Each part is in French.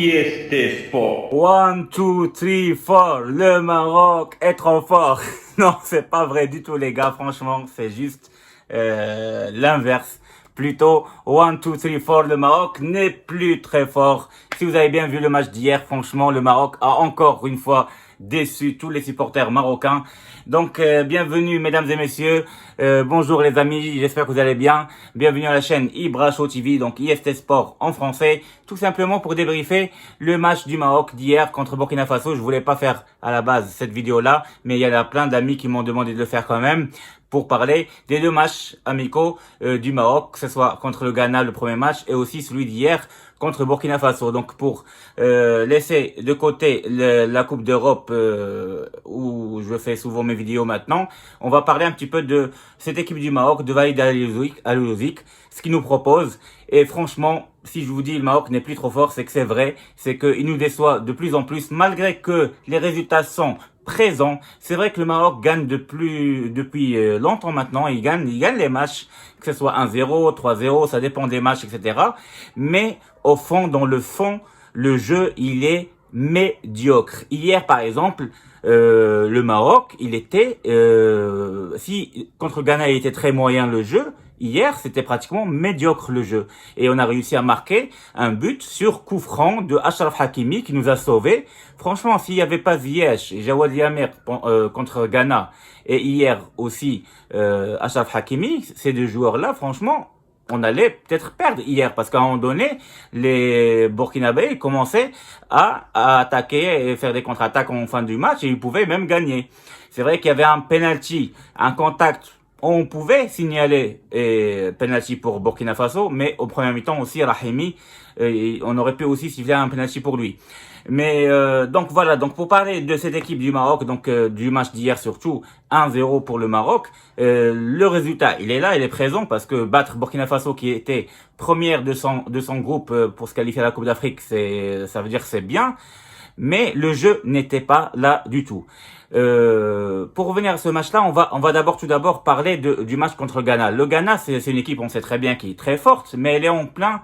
IST Sport. 1, 2, 3, 4, le Maroc est trop fort. Non, c'est pas vrai du tout les gars, franchement, c'est juste l'inverse. Plutôt, 1, 2, 3, 4, le Maroc n'est plus très fort. Si vous avez bien vu le match d'hier, franchement, le Maroc a encore une fois déçu tous les supporters marocains. Donc, bienvenue mesdames et messieurs, bonjour les amis, j'espère que vous allez bien. Bienvenue à la chaîne Ibra Show TV, donc IST Sport en français, tout simplement pour débriefer le match du Maroc d'hier contre Burkina Faso. Je voulais pas faire à la base cette vidéo-là, mais il y a plein d'amis qui m'ont demandé de le faire quand même, pour parler des deux matchs amicaux du Maroc, que ce soit contre le Ghana, le premier match, et aussi celui d'hier contre Burkina Faso. Donc pour laisser de côté la Coupe d'Europe où je fais souvent mes vidéos maintenant, on va parler un petit peu de cette équipe du Maroc, de Walid Al-Hlouzik, ce qu'il nous propose. Et franchement, si je vous dis le Maroc n'est plus trop fort, c'est que c'est vrai, c'est qu'il nous déçoit de plus en plus, malgré que les résultats sont présents. C'est vrai que le Maroc gagne depuis longtemps maintenant, il gagne les matchs, que ce soit 1-0, 3-0, ça dépend des matchs, etc. Mais au fond, dans le fond, le jeu, il est médiocre. Hier, par exemple, le Maroc, il était, si contre Ghana, il était très moyen le jeu, hier, c'était pratiquement médiocre le jeu. Et on a réussi à marquer un but sur coup franc de Achraf Hakimi qui nous a sauvés. Franchement, s'il n'y avait pas Ziyech et Jawad Yamer contre Ghana, et hier aussi Achraf Hakimi, ces deux joueurs-là, franchement, on allait peut-être perdre hier, parce qu'à un moment donné, les Burkinabés commençaient à attaquer et faire des contre-attaques en fin du match, et ils pouvaient même gagner. C'est vrai qu'il y avait un penalty, un contact, on pouvait signaler penalty pour Burkina Faso, mais au premier mi-temps aussi, Rahimi, on aurait pu aussi signaler un penalty pour lui. Mais donc voilà, donc pour parler de cette équipe du Maroc, donc du match d'hier surtout, 1-0 pour le Maroc, le résultat, il est là, il est présent, parce que battre Burkina Faso qui était première de son groupe pour se qualifier à la Coupe d'Afrique, ça veut dire que c'est bien, mais le jeu n'était pas là du tout. Pour revenir à ce match-là, on va tout d'abord parler du match contre le Ghana. Le Ghana, c'est une équipe, on sait très bien, qui est très forte, mais elle est en plein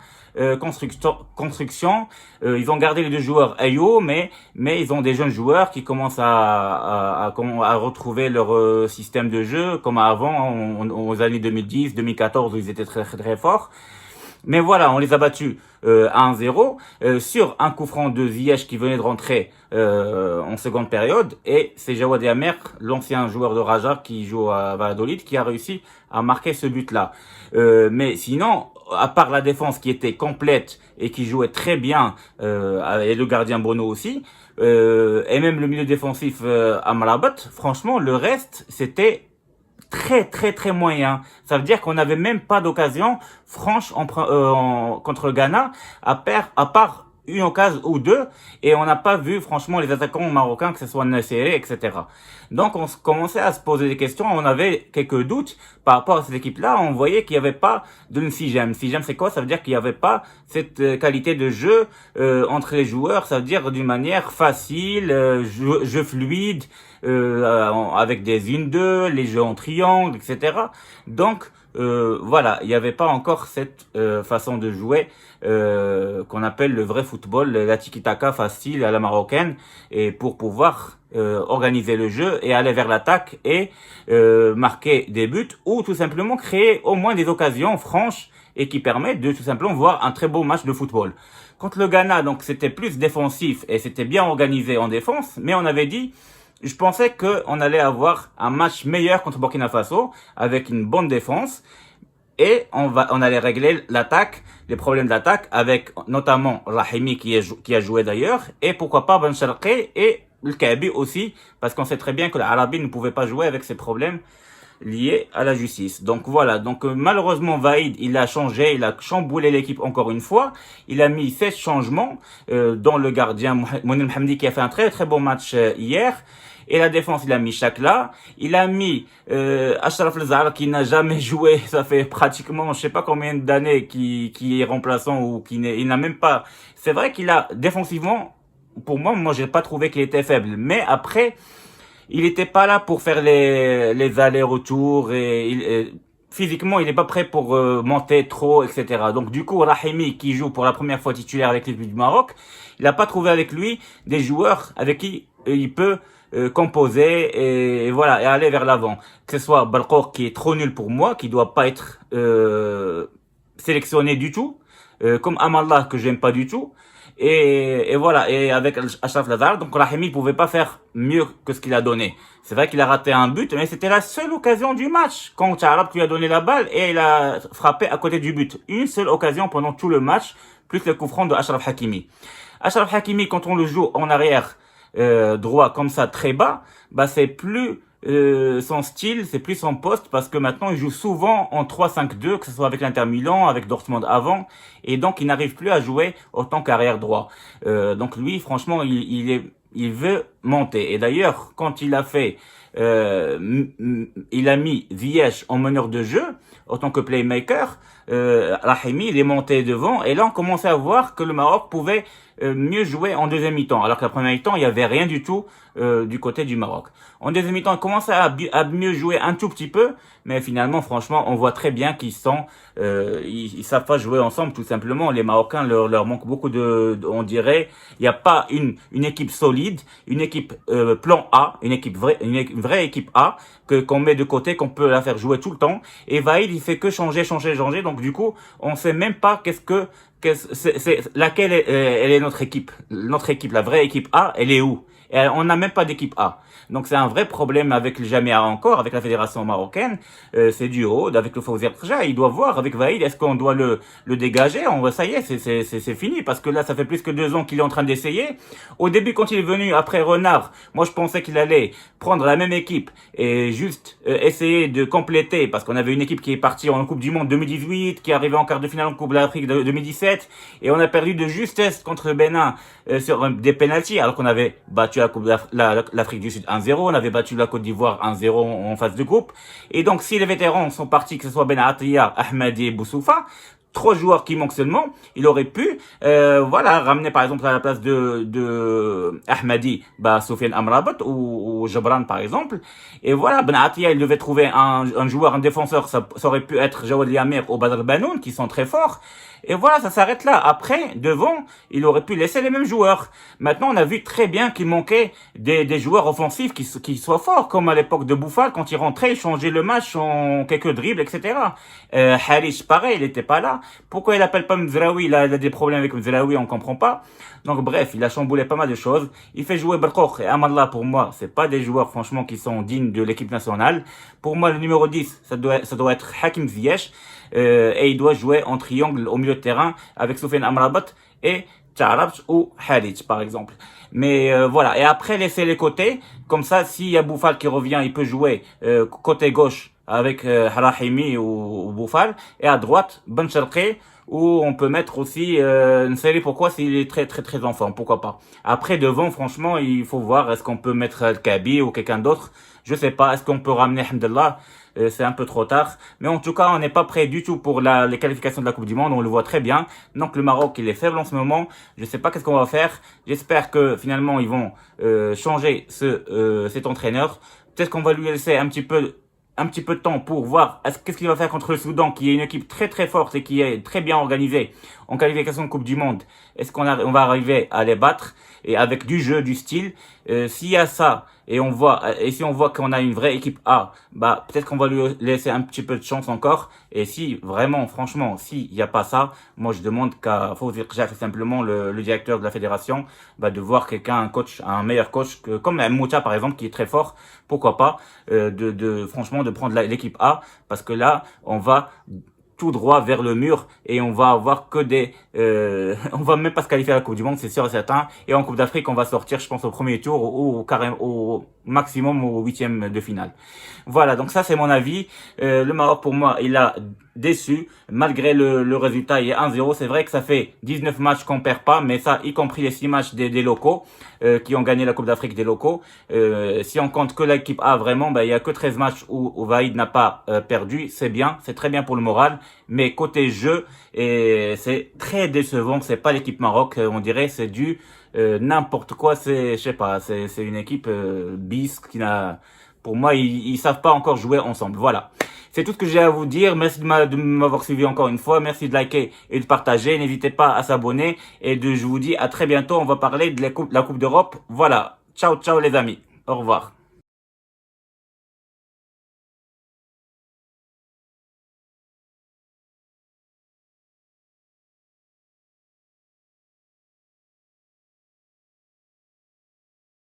construction. Ils ont gardé les deux joueurs Ayo, mais ils ont des jeunes joueurs qui commencent à retrouver leur système de jeu comme avant, aux années 2010, 2014, où ils étaient très très forts. Mais voilà, on les a battus 1-0 sur un coup franc de Ziyech qui venait de rentrer en seconde période, et c'est Jawad Yamer, l'ancien joueur de Raja qui joue à Valladolid, qui a réussi à marquer ce but-là. Mais sinon, à part la défense qui était complète et qui jouait très bien, et le gardien Bono aussi, et même le milieu défensif Amrabat, franchement, le reste, c'était très très très moyen. Ça veut dire qu'on n'avait même pas d'occasion franche contre le Ghana, à part une occasion ou deux, et on n'a pas vu franchement les attaquants marocains, que ce soit Nasséré, etc. Donc on commençait à se poser des questions, on avait quelques doutes par rapport à cette équipe-là. On voyait qu'il n'y avait pas de Nsijam. Nsijam, c'est quoi? Ça veut dire qu'il n'y avait pas cette qualité de jeu entre les joueurs, ça veut dire d'une manière facile, jeu fluide, avec des 1-2, les jeux en triangle, etc. Donc voilà, il n'y avait pas encore cette façon de jouer qu'on appelle le vrai football, la tiki-taka facile à la marocaine, et pour pouvoir organiser le jeu et aller vers l'attaque et marquer des buts, ou tout simplement créer au moins des occasions franches et qui permettent de tout simplement voir un très beau match de football. Contre le Ghana, donc c'était plus défensif et c'était bien organisé en défense, mais on avait dit, je pensais qu'on allait avoir un match meilleur contre Burkina Faso avec une bonne défense, et on allait régler l'attaque, les problèmes d'attaque, avec notamment Rahimi qui a joué d'ailleurs, et pourquoi pas Ben Sharqi et le Kaabi aussi, parce qu'on sait très bien que l'Arabie ne pouvait pas jouer avec ses problèmes liés à la justice. Donc voilà, donc malheureusement Vaïd, il a changé, il a chamboulé l'équipe encore une fois. Il a mis 16 changements, dont le gardien Mounir Mohamdi qui a fait un très très bon match hier. Et la défense, il a mis Chakla, il a mis Achraf El-Zahra qui n'a jamais joué, ça fait pratiquement je sais pas combien d'années qui est remplaçant, ou il n'a même pas. C'est vrai qu'il a défensivement, pour moi j'ai pas trouvé qu'il était faible, mais après il était pas là pour faire les allers-retours, et physiquement, il n'est pas prêt pour monter trop, etc. Donc du coup, Rahimi, qui joue pour la première fois titulaire avec l'équipe du Maroc, il n'a pas trouvé avec lui des joueurs avec qui il peut composer et voilà et aller vers l'avant. Que ce soit Balkour qui est trop nul pour moi, qui doit pas être sélectionné du tout, comme Amallah que j'aime pas du tout. Et voilà, et avec Achraf Lazar, donc Rahimi pouvait pas faire mieux que ce qu'il a donné. C'est vrai qu'il a raté un but, mais c'était la seule occasion du match. Quand Charab lui a donné la balle et il a frappé à côté du but. Une seule occasion pendant tout le match, plus le coup franc de Achraf Hakimi. Achraf Hakimi, quand on le joue en arrière droit comme ça, très bas, bah c'est plus son style, c'est plus son poste parce que maintenant il joue souvent en 3-5-2, que ce soit avec l'Inter Milan, avec Dortmund avant, et donc il n'arrive plus à jouer autant qu'arrière droit. Donc lui, franchement, il veut monter. Et d'ailleurs, quand il a fait, il a mis Ziyech en meneur de jeu autant que playmaker. Rahimi, il est monté devant et là on commençait à voir que le Maroc pouvait mieux jouer en deuxième mi-temps, alors que la première mi-temps il y avait rien du tout du côté du Maroc. En deuxième mi-temps, il commençait à mieux jouer un tout petit peu, mais finalement, franchement, on voit très bien qu'ils sont, ils savent pas jouer ensemble tout simplement. Les Marocains leur manque beaucoup on dirait, il n'y a pas une équipe solide, une équipe plan A, une vraie équipe A qu'on met de côté, qu'on peut la faire jouer tout le temps. Et Vaïd, il fait que changer. Donc du coup, on sait même pas laquelle elle est notre équipe. Notre équipe, la vraie équipe A, elle est où? Et on n'a même pas d'équipe A. Donc c'est un vrai problème avec le Jamia encore, avec la fédération marocaine. C'est du haut, avec le Fawzi Rja. Il doit voir avec Vaïd, est-ce qu'on doit le dégager? Ça y est, c'est fini. Parce que là, ça fait plus que 2 ans qu'il est en train d'essayer. Au début, quand il est venu après Renard, moi je pensais qu'il allait prendre la même équipe et juste essayer de compléter. Parce qu'on avait une équipe qui est partie en Coupe du Monde 2018, qui est arrivée en quart de finale en Coupe de l'Afrique 2017. Et on a perdu de justesse contre le Bénin sur des pénaltys, alors qu'on avait battu l'Afrique du Sud 1-0, on avait battu la Côte d'Ivoire 1-0 en phase de groupe. Et donc, si les vétérans sont partis, que ce soit Ben Attia, Ahmadi et Boussoufa, 3 joueurs qui manquent seulement, il aurait pu, ramener par exemple à la place de Ahmadi, Soufiane Amrabat ou Jabran par exemple. Et voilà, Ben Attia, il devait trouver un joueur, un défenseur, ça aurait pu être Jawad Yamir ou Badr Banoun, qui sont très forts. Et voilà, ça s'arrête là. Après, devant, il aurait pu laisser les mêmes joueurs. Maintenant, on a vu très bien qu'il manquait des joueurs offensifs qui soient forts, comme à l'époque de Bouffal, quand il rentrait, il changeait le match en quelques dribbles, etc. Harish, pareil, il était pas là. Pourquoi il appelle pas Mzraoui? Il a des problèmes avec Mzraoui, on comprend pas. Donc bref, il a chamboulé pas mal de choses. Il fait jouer Barkoch et Amallah, pour moi, c'est pas des joueurs franchement qui sont dignes de l'équipe nationale. Pour moi, le numéro 10, ça doit être Hakim Ziyech. Et il doit jouer en triangle au milieu de terrain avec Soufiane Amrabat et Charabj ou Hadid par exemple. Mais voilà, et après laisser les côtés, comme ça s'il y a Bouffal qui revient, il peut jouer côté gauche avec Rahimi ou Bouffal, et à droite Ben Cherki, où on peut mettre aussi une série, pourquoi s'il est très en forme, pourquoi pas. Après devant, franchement, il faut voir, est-ce qu'on peut mettre El Kabi ou quelqu'un d'autre, je sais pas, est-ce qu'on peut ramener Hamdallah? C'est un peu trop tard, mais en tout cas on n'est pas prêt du tout pour les qualifications de la Coupe du Monde, on le voit très bien. Donc le Maroc il est faible en ce moment, je sais pas qu'est-ce qu'on va faire. J'espère que finalement ils vont changer cet entraîneur. Peut-être qu'on va lui laisser un petit peu de temps pour voir qu'est-ce qu'il va faire contre le Soudan, qui est une équipe très forte et qui est très bien organisée en qualification de Coupe du Monde. Est-ce qu'on va arriver à les battre et avec du jeu, du style? S'il y a ça et si on voit qu'on a une vraie équipe A, peut-être qu'on va lui laisser un petit peu de chance encore. Et si vraiment, franchement, s'il n'y a pas ça, moi je demande qu'à Fawzi Rja, simplement le directeur de la fédération, de voir un meilleur coach comme Mouta par exemple, qui est très fort. Pourquoi pas franchement de prendre l'équipe A, parce que là on va tout droit vers le mur et on va avoir que on va même pas se qualifier à la Coupe du Monde, c'est sûr et certain. Et en Coupe d'Afrique, on va sortir, je pense, au premier tour ou au maximum au 8e de finale. Voilà, donc ça c'est mon avis. Le Maroc pour moi, il a déçu malgré le résultat. Il est 1-0. C'est vrai que ça fait 19 matchs qu'on perd pas, mais ça y compris les 6 matchs des locaux qui ont gagné la Coupe d'Afrique des locaux. Si on compte que l'équipe A vraiment, il y a que 13 matchs où Vaïd n'a pas perdu. C'est bien, c'est très bien pour le moral, mais côté jeu, c'est très décevant. C'est pas l'équipe Maroc, on dirait, c'est du n'importe quoi. Je sais pas, c'est une équipe bis qui n'a, pour moi, ils savent pas encore jouer ensemble. Voilà. C'est tout ce que j'ai à vous dire. Merci de m'avoir suivi encore une fois. Merci de liker et de partager. N'hésitez pas à s'abonner. Et je vous dis à très bientôt. On va parler de la Coupe d'Europe. Voilà. Ciao, ciao les amis. Au revoir.